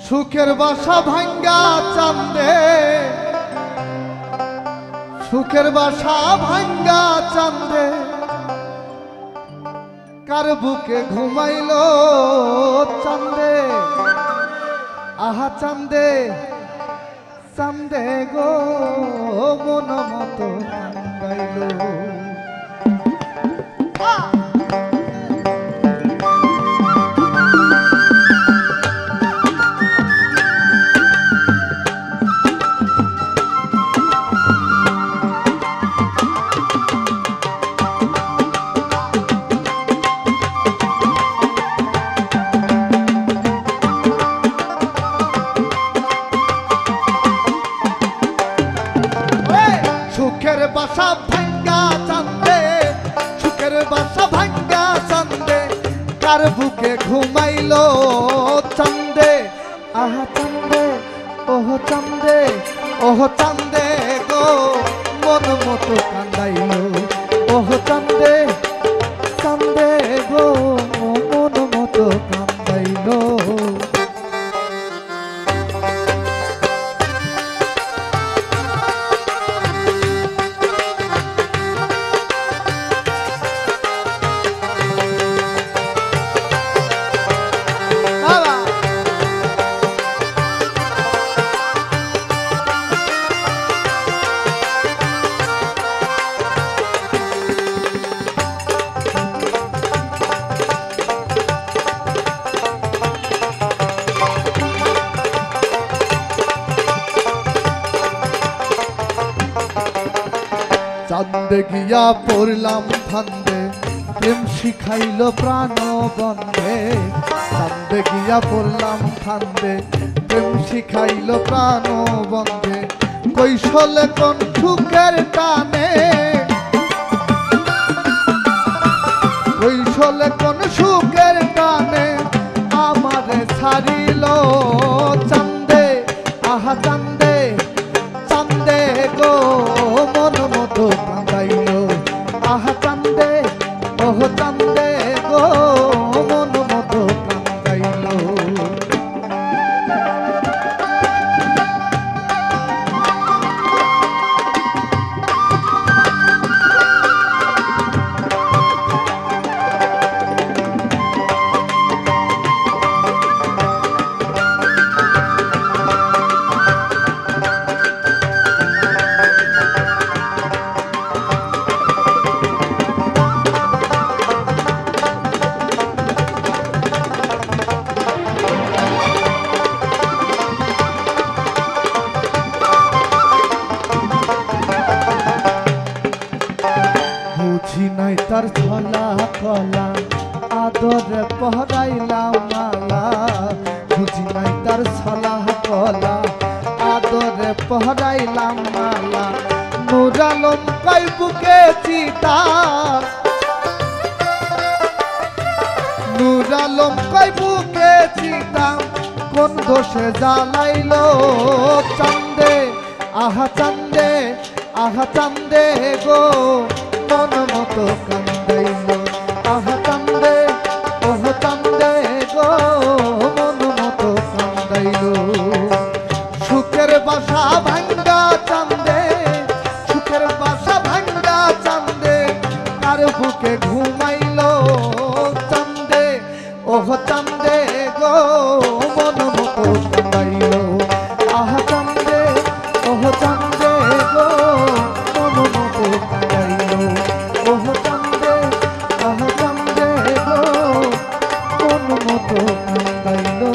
সুখের বাসা ভাঙ্গা চান্দে, সুখের বাসা ভাঙ্গা চান্দে, কার বুকে ঘুমাইলো চান্দে, আহা চান্দে চান্দে গো মন মতো গাইলো। সুখের বাসা ভাঙ্গা চান্দে, সুখের বাসা ভাঙ্গা চান্দে, কার বুকে ঘুমাইলো চান্দে, আহা চান্দে ওহ চান্দে, ওহ চান্দে গো মন মতো কান্দাইলো, ওহ চান্দে চান্দে গো মন মতো কান্দাইলো। চান্দে গিয়া পড়লাম ফান্দে, প্রেম শিখাইল প্রাণ বন্ধে, চান্দে গিয়া পড়লাম ফান্দে, প্রেম শিখাইল প্রাণ বন্ধে, কৈশলে কোন সুখের টানে, কৈশলে কোন সুখের টানে আমারে ছাড়িল চান্দে, আহা চান্দে চান্দে গো মন মতো কাঁদাইলো, আহা চান্দে ওহ চান্দে গো মন মতো কাঁদাইলো। বুঝি নাই তার ছলা কলা, আদরে পহরাইলাম মালা, বুঝি নাই তার ছলা কলা, আদরে পহরাইলাম মালা, নূর আলম কই বুকে চিতা, নূর আলম কই বুকে চিতা, কোন দোষে জ্বালাইলো চান্দে, আহা চান্দে, আহা চান্দে গো মন মতো কান্দাইলো, আহা চান্দে ওহ চান্দে গো মন মতো কান্দাইলো। সুখের বাসা ভাঙ্গা চান্দে, সুখের বাসা ভাঙ্গা চান্দে, কার বুকে ঘুমাইলো চান্দে, ওহ চান্দে গো মন মতো কান্দাইলো, আহা চান্দে ওহ চান্দে গো মন মতো কান্দাইলো, ওহ চান্দে আহা চান্দে গো মন মতো কান্দাইলো।